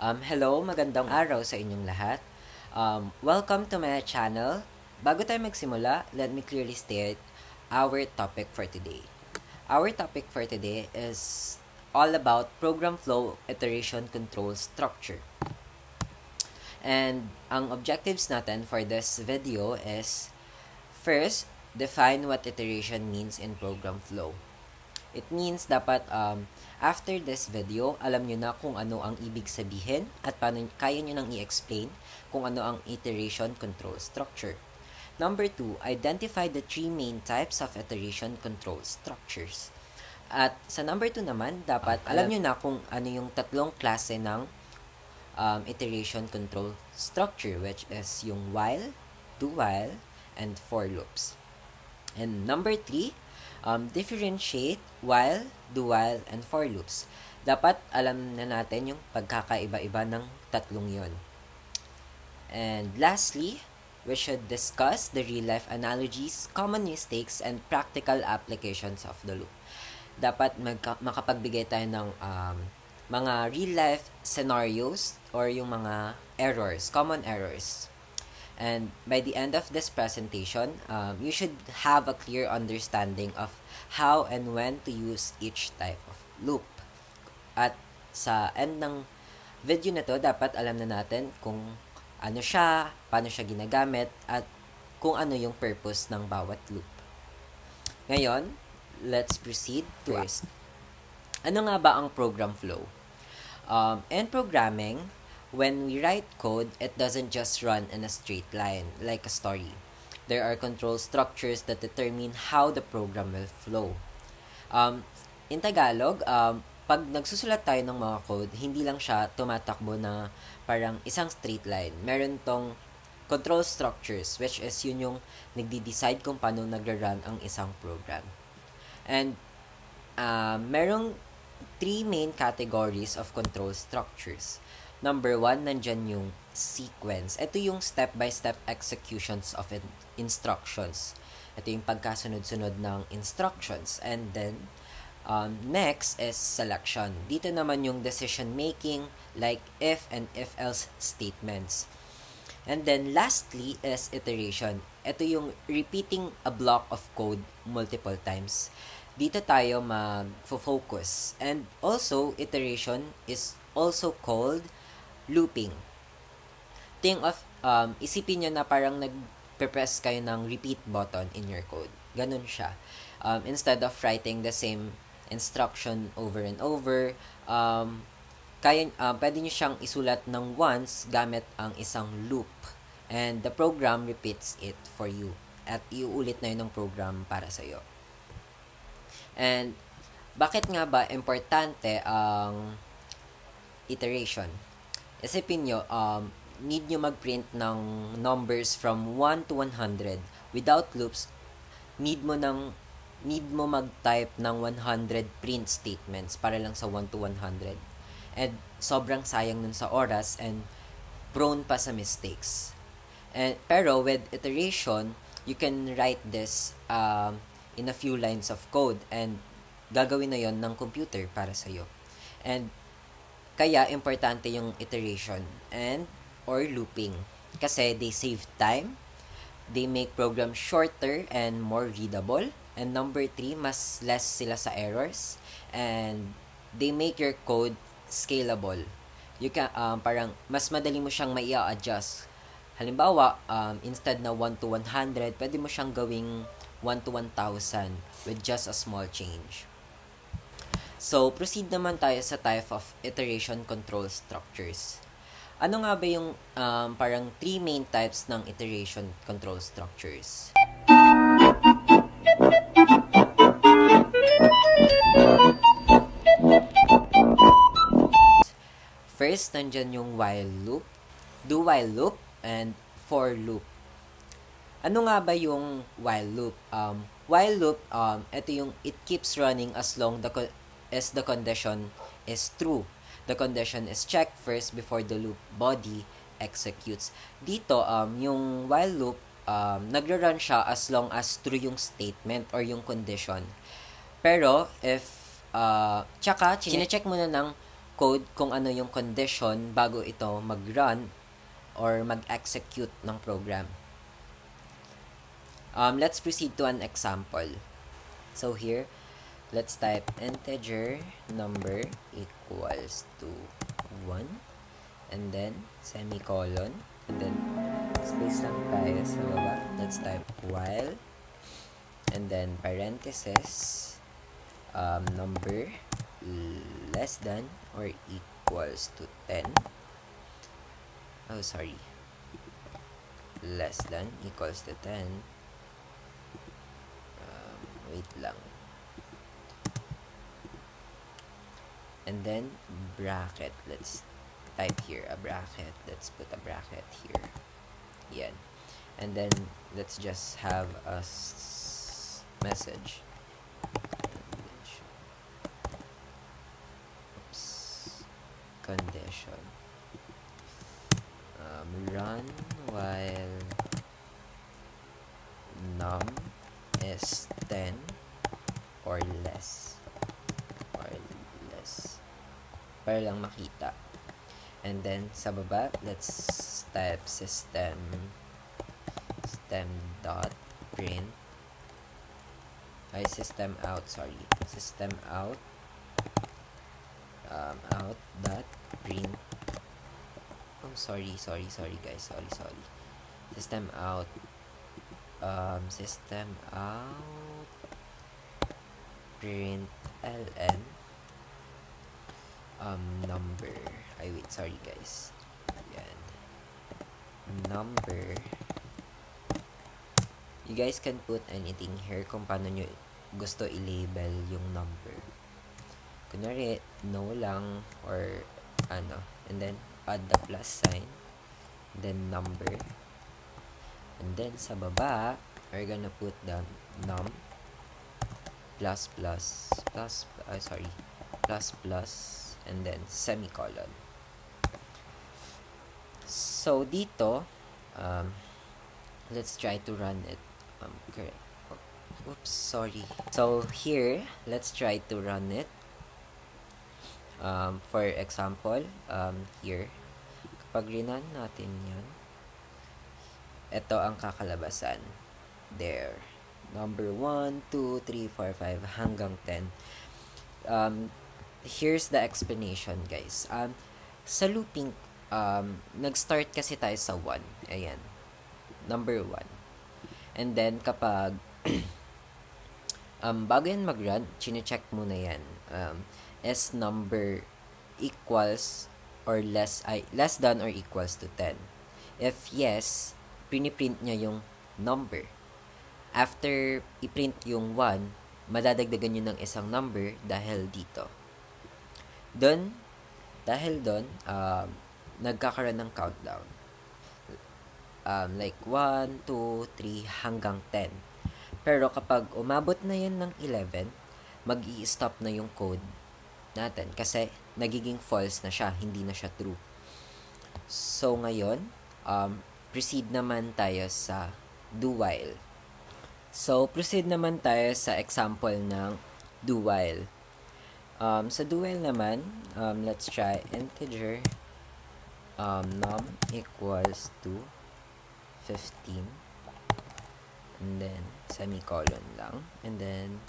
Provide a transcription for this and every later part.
Hello, magandang araw sa inyong lahat. Welcome to my channel. Bago tayo magsimula, let me clearly state our topic for today. Our topic for today is all about program flow iteration control structure. And ang objectives natin for this video is, first, define what iteration means in program flow. It means dapat after this video, alam nyo na kung ano ang ibig sabihin at paano kaya nyo nang i-explain kung ano ang iteration control structure. Number 2, identify the 3 main types of iteration control structures. At sa number 2 naman, dapat alam nyo na kung ano yung tatlong klase ng iteration control structure, which is yung while, do while, and for loops. And number 3, differentiate while, do while, and for loops. Dapat alam na natin yung pagkakaiba-iba ng tatlong yon. And lastly, we should discuss the real-life analogies, common mistakes, and practical applications of the loop. Dapat makapagbigay tayo ng mga real-life scenarios or yung mga errors, common errors. And by the end of this presentation, you should have a clear understanding of how and when to use each type of loop. At sa end ng video na to, dapat alam na natin kung ano siya, paano siya ginagamit, at kung ano yung purpose ng bawat loop. Ngayon, let's proceed to first. Ano nga ba ang program flow? In programming, when we write code, it doesn't just run in a straight line like a story. There are control structures that determine how the program will flow. In Tagalog, pag nagsusulat tayo ng mga code, hindi lang siya tumatakbo na parang isang straight line. Meron tong control structures, which is yun yung nagdi-decide kung paano nagra-run ang isang program. And merong 3 main categories of control structures. Number 1, nandyan yung sequence. Ito yung step-by-step executions of instructions. Ito yung pagkasunod-sunod ng instructions. And then, next is selection. Dito naman yung decision-making, like if and if-else statements. And then, lastly is iteration. Ito yung repeating a block of code multiple times. Dito tayo mag-focus. And also, iteration is also called looping. Think of, isipin nyo na parang nag-press kayo ng repeat button in your code. Ganun siya. Instead of writing the same instruction over and over, pwede nyo siyang isulat ng once gamit ang isang loop. And the program repeats it for you. At iuulit na yun ng program para sa'yo. And bakit nga ba importante ang iteration? Isipin nyo, need nyo mag-print ng numbers from 1 to 100. Without loops, need mo mag-type ng 100 print statements para lang sa 1 to 100. And sobrang sayang nun sa oras and prone pa sa mistakes. Pero with iteration, you can write this in a few lines of code and gagawin na yon ng computer para sa'yo. And kaya, importante yung iteration and or looping. Kasi they save time, they make programs shorter and more readable, and number 3, mas less sila sa errors, and they make your code scalable. You can, parang, mas madali mo siyang maia-adjust. Halimbawa, instead na 1 to 100, pwede mo siyang gawing 1 to 1,000 with just a small change. So, proceed naman tayo sa type of iteration control structures. Ano nga ba yung parang 3 main types ng iteration control structures? First, nandyan yung while loop, do while loop, and for loop. Ano nga ba yung while loop? While loop, ito yung it keeps running as long as the condition is true. The condition is checked first before the loop body executes. Dito, yung while loop, nagra-run siya as long as true yung statement or yung condition. Pero, if, tsaka, chinecheck mo na ng code kung ano yung condition bago ito mag-run or mag-execute ng program. Let's proceed to an example. So here, let's type integer number equals to 1 and then semicolon and then space lang tayo sa baba. Let's type while and then parenthesis number less than or equals to 10. Less than equals to 10. Wait lang. And then bracket. Let's type here a bracket. Let's put a bracket here. Yan. And then let's just have a message. Condition. Run while num is 10 or less. Para lang makita. And then sa baba, let's type system dot print system out out dot print sorry guys, system out print ln number sorry guys, yan, number. You guys can put anything here kung paano nyo gusto i-label yung number. Kunwari, no lang or ano, and then add the plus sign, then number, and then sa baba we're gonna put the num plus and then semicolon. So dito let's try to run it. Correct. Oops, sorry. So here, let's try to run it. For example, here, kapag rinan natin yan, ito ang kakalabasan. There. Number 1, 2, 3, 4, 5, hanggang 10. Here's the explanation, guys. Sa looping, nag-start kasi tayo sa 1. Ayan. Number 1. And then, kapag bago yan mag-run, chine-check muna yan. Is number equals or less than or equals to 10. If yes, piniprint niya yung number. After i-print yung 1, madadagdagan nyo ng isang number dahil dito. Dahil doon, nagkakaroon ng countdown. Like 1, 2, 3, hanggang 10. Pero kapag umabot na yan ng 11, mag-i-stop na yung code natin kasi nagiging false na siya, hindi na siya true. So ngayon, proceed naman tayo sa do while. So proceed naman tayo sa example ng do while. Sa do while naman, let's try integer num equals to 15 and then semicolon lang and then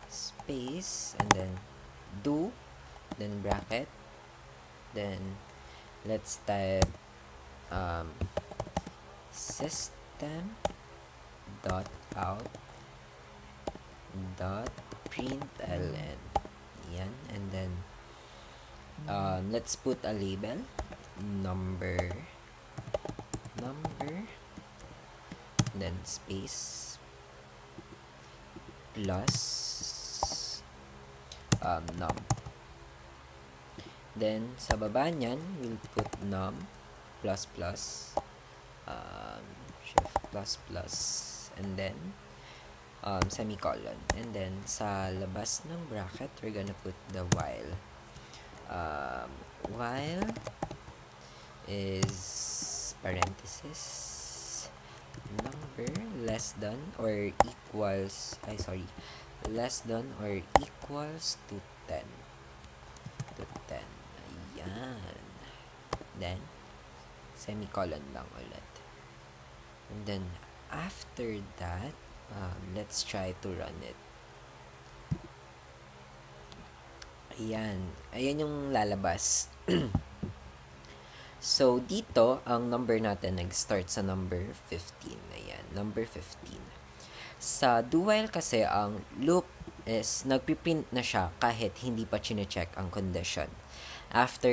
space and then do, then bracket, then let's type system dot out dot println, yan, and then let's put a label, number, then space plus num. Then sa baba niyan, we'll put num plus shift and then semicolon, and then sa labas ng bracket we're gonna put the while. While is parenthesis number less than or equals less than or equals to 10. Yan. Then, semicolon lang ulit. And then, after that, let's try to run it. Ayan. Ayan yung lalabas. So, dito, ang number natin nag-start sa number 15. Ayan, number 15. Sa do while kasi, ang loop is nagpiprint na siya kahit hindi pa chine-check ang condition. After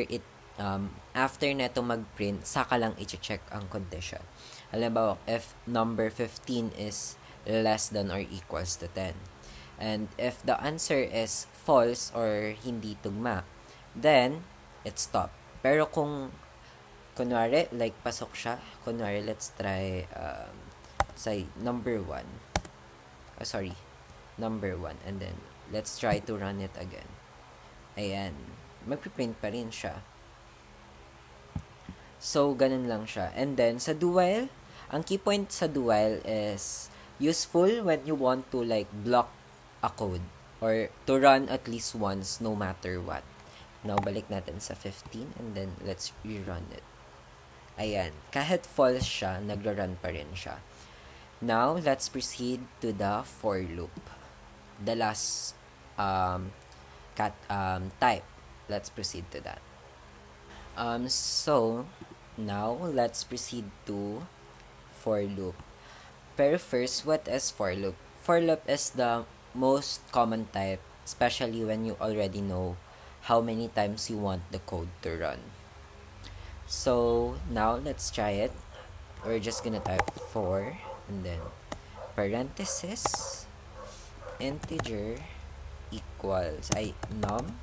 neto mag-print, saka lang i-check ang condition. Halimbawa, if number 15 is less than or equals to 10. And if the answer is false or hindi tugma, then it stop. Pero kung kunwari, like pasok siya, kunwari, let's try say number 1. Number 1, and then let's try to run it again. Ayan, magpiprint pa rin siya. So, ganun lang siya. And then, sa do while, ang key point sa do while is useful when you want to like block a code or to run at least once no matter what. Now, balik natin sa 15 and then let's rerun it. Ayan, kahit false siya, nagra-run pa rin siya. Now, let's proceed to the for loop. The last type. Let's proceed to that. So, now, let's proceed to for loop. Pero first, what is for loop? For loop is the most common type, especially when you already know how many times you want the code to run. So, now, let's try it. We're just gonna type for, and then, parenthesis, integer, equals, num,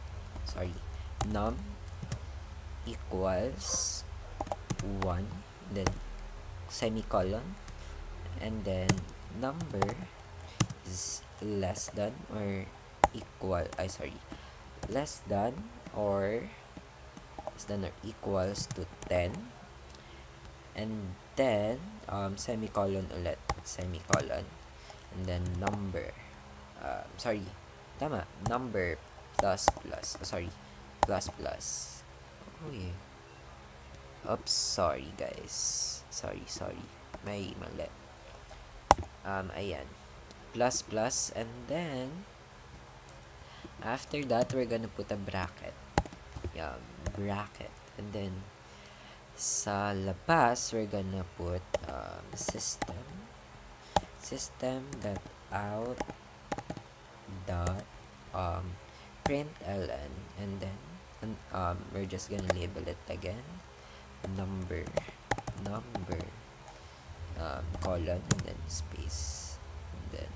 equals 1, then semicolon, and then number is less than or equals to 10, and then semicolon ulit, and then number number plus oops, sorry guys, sorry, may mali. Ayan, plus, and then after that we're gonna put a bracket, and then sa labas we're gonna put system dot out dot println, and then we're just gonna label it again number colon, and then space, and then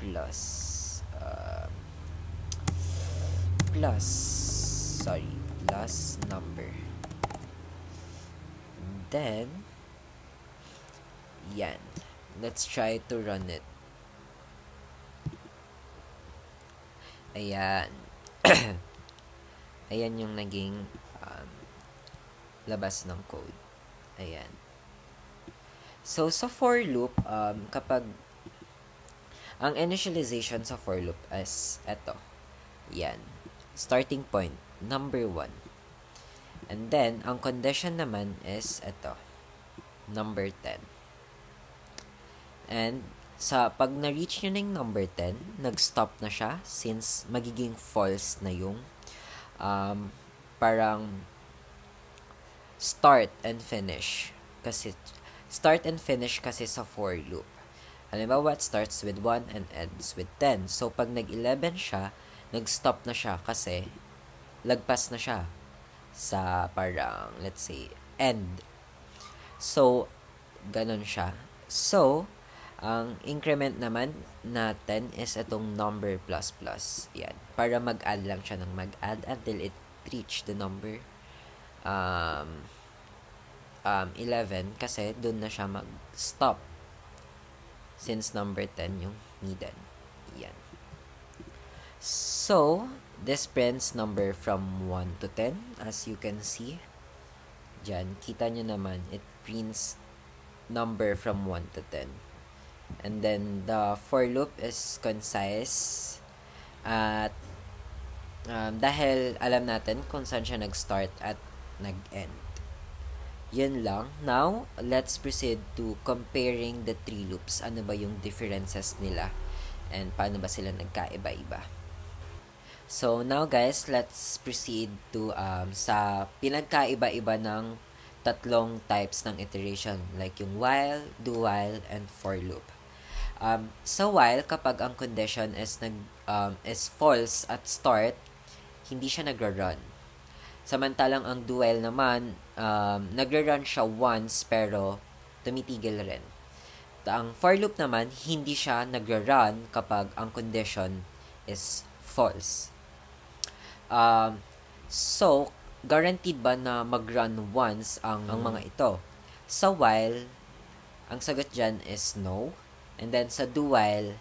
plus number. Then yan, let's try to run it. Ayan. Ayan yung naging labas ng code. Ayan. So, sa for loop, kapag ang initialization sa for loop is eto. Yan. Starting point, number 1. And then, ang condition naman is eto. Number 10. And, pag na-reach nyo na yung number 10, nag-stop na siya since magiging false na yung parang start and finish kasi sa for loop. Halimbawa, it starts with 1 and ends with 10. So, pag nag-11 siya, nag-stop na siya kasi lagpas na siya sa parang, let's say, end. So, ganun siya. So, ang increment naman natin is itong number plus. Yan. Para mag-add lang siya ng mag-add until it reach the number 11 kasi dun na siya mag-stop since number 10 yung needed. Yan. So, this prints number from 1 to 10 as you can see. Diyan, kita nyo naman, it prints number from 1 to 10. And then, the for loop is concise at Dahil alam natin kung saan siya nag-start at nag-end. Yun lang. Now, let's proceed to comparing the three loops. Ano ba yung differences nila? And paano ba sila nagkaiba-iba? So, now guys, let's proceed to sa pinagkaiba-iba ng tatlong types ng iteration. Like yung while, do while, and for loop. Sa while, kapag ang condition is false at start, hindi siya nagra-run. Samantalang ang do while naman, nagra-run siya once pero tumitigil rin. Ang for loop naman, hindi siya nagra-run kapag ang condition is false. So, guaranteed ba na mag-run once ang mga ito? Sa while, ang sagot dyan is no. And then sa do while,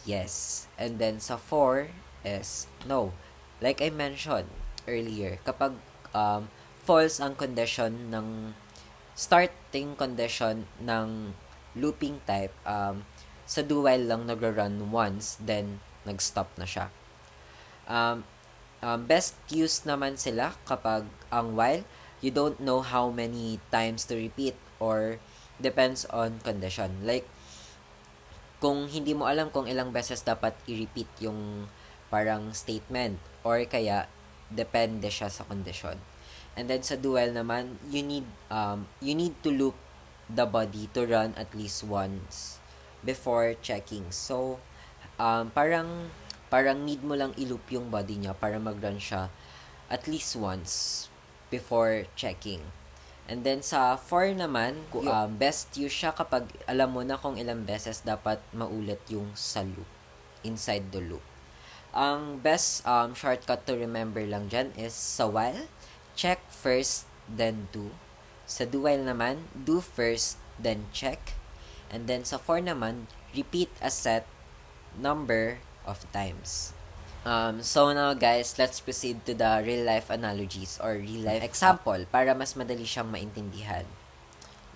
yes. And then sa for is no. Like I mentioned earlier, kapag false ang condition ng starting condition ng looping type, sa do while lang nagra-run once, then nag-stop na siya. Best use naman sila kapag ang while, you don't know how many times to repeat or depends on condition. Like, kung hindi mo alam kung ilang beses dapat i-repeat yung parang statement or kaya depende siya sa condition. And then sa do while naman, you need to loop the body to run at least once before checking. So, parang need mo lang i-loop yung body niya para mag-run siya at least once before checking. And then sa for naman, best use siya kapag alam mo na kung ilang beses dapat maulit yung sa loop, inside the loop. Ang best shortcut to remember lang dyan is sa while, check first, then do. Sa do while naman, do first, then check. And then sa for naman, repeat a set number of times. So now guys, let's proceed to the real life analogies or real life example para mas madali siyang maintindihan.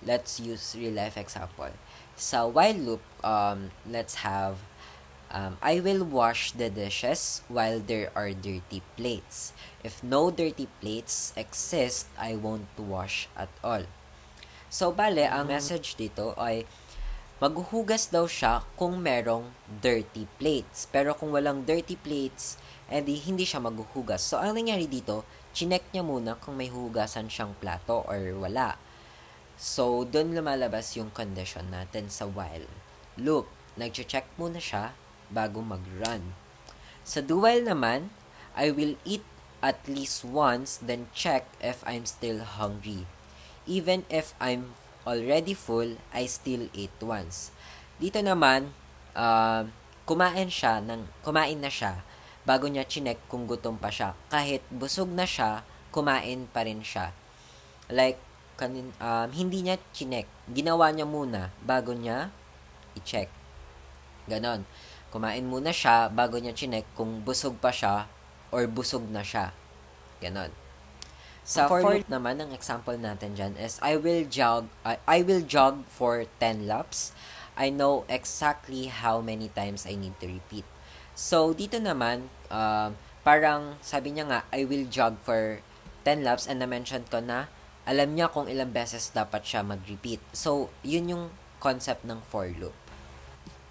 Let's use real life example. Sa while loop, let's have I will wash the dishes while there are dirty plates. If no dirty plates exist, I won't wash at all. So, bale, ang message dito ay maghuhugas daw siya kung merong dirty plates. Pero kung walang dirty plates, edi hindi siya maghuhugas. So, ang nangyari dito, chinek niya muna kung may hugasan siyang plato or wala. So, doon lumalabas yung condition natin sa while loop. Nag-check muna siya bago mag-run. Sa do while naman, I will eat at least once, then check if I'm still hungry. Even if I'm already full, I still eat once. Dito naman, kumain na siya bago niya chinek kung gutom pa siya. Kahit busog na siya, kumain pa rin siya. Like, hindi niya chinek. Ginawa niya muna bago niya i-check. Ganon. Kumain muna siya bago niya chinek kung busog pa siya or busog na siya. Ganon. Sa for loop naman, ang example natin dyan is I will jog for 10 laps. I know exactly how many times I need to repeat. So, dito naman, parang sabi niya nga, I will jog for 10 laps and na-mention ko na alam niya kung ilang beses dapat siya mag-repeat. So, yun yung concept ng for loop.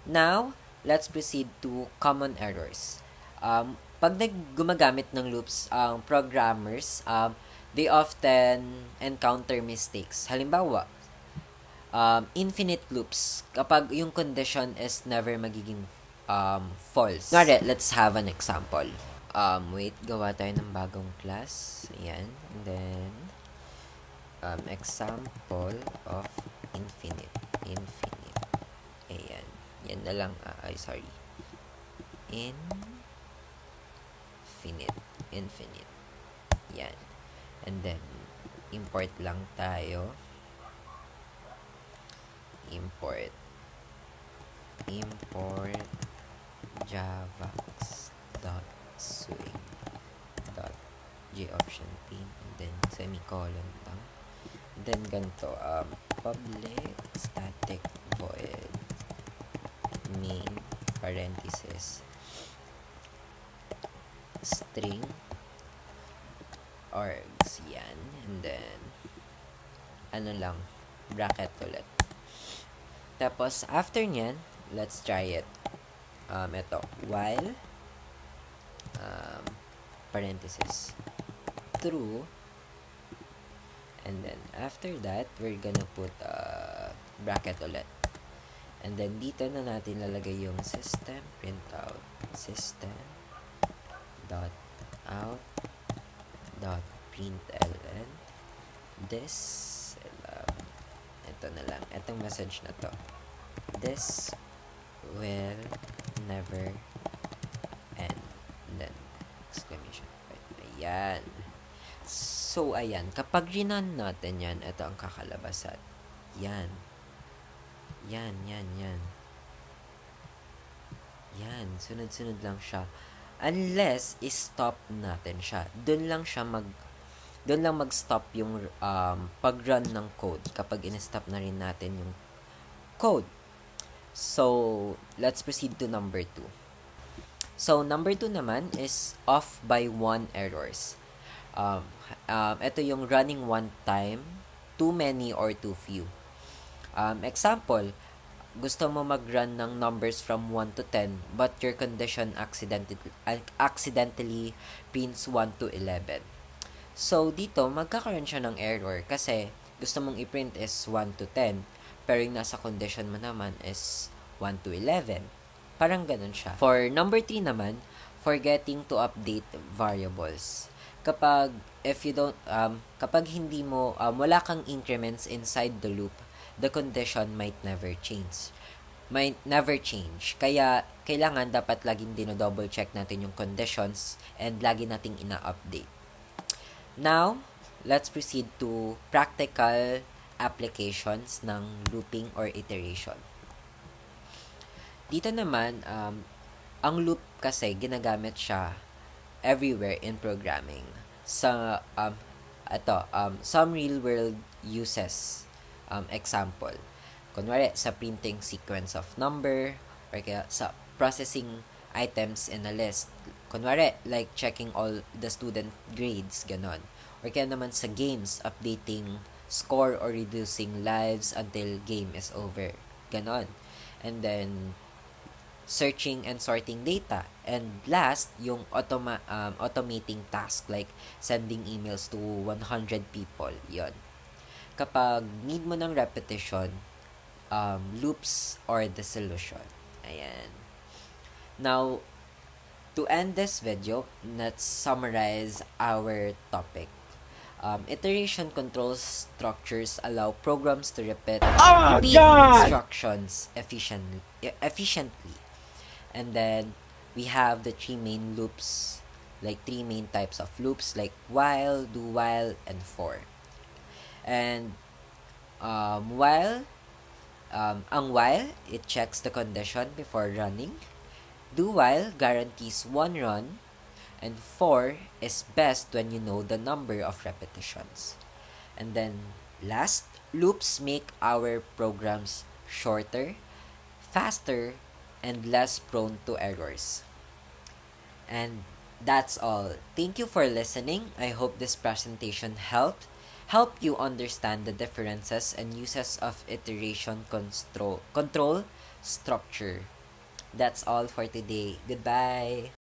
Now, let's proceed to common errors. Pag gumagamit ng loops, ang programmers, they often encounter mistakes. Halimbawa, infinite loops. Kapag yung condition is never magiging false. Ngari, let's have an example. Wait, gawa tayo ng bagong class. Ayan. And then, example of infinite. Ayan. Yan na lang. Infinite. Yan. And then, import lang tayo. Import javax.swing.joptionpin and then semicolon lang. And then ganito, public static void main parenthesis string args, yan. And then, ano lang, bracket ulit. Tapos, after nyan, let's try it. Ito, while, parenthesis, true, and then, after that, we're gonna put, bracket ulit. And then, dito na natin lalagay yung system, print out, system, dot out, dot println, this, ito na lang, itong message na to, this will never end, and then, exclamation point, ayan. So, ayan, kapag rinan natin yan, ito ang kakalabasan, yan, yan, sunod-sunod lang siya. Unless, i-stop natin siya. Doon lang mag-stop yung pag-run ng code kapag in-stop na rin natin yung code. So, let's proceed to number 2. So, number 2 naman is off by 1 errors. Ito yung running one time, too many or too few. Example, gusto mo mag-run ng numbers from 1 to 10 but your condition accidentally prints 1 to 11. So, dito, magkakaroon siya ng error kasi gusto mong i-print is 1 to 10 pero yung nasa condition mo naman is 1 to 11. Parang ganun siya. For number 3 naman, forgetting to update variables. Kapag hindi mo, wala kang increments inside the loop, the condition might never change. Kaya, kailangan dapat laging dino-double check natin yung conditions and lagi nating ina-update. Now, let's proceed to practical applications ng looping or iteration. Dito naman, ang loop kasi ginagamit siya everywhere in programming. Some real-world uses. Example, kunwari sa printing sequence of number or kaya sa processing items in a list. Kunwari, like checking all the student grades, ganon. Or kaya naman sa games, updating score or reducing lives until game is over. Ganon. And then, searching and sorting data. And last, yung automating task like sending emails to 100 people. Yon. Kapag need mo ng repetition, loops are the solution. Ayan. Now, to end this video, let's summarize our topic. Iteration control structures allow programs to repeat instructions efficiently. And then, we have the 3 main loops, like 3 main types of loops, like while, do while, and for. And ang while, it checks the condition before running. Do while guarantees 1 run. And for is best when you know the number of repetitions. And then last, loops make our programs shorter, faster, and less prone to errors. And that's all. Thank you for listening. I hope this presentation help you understand the differences and uses of iteration control structure. That's all for today. Goodbye.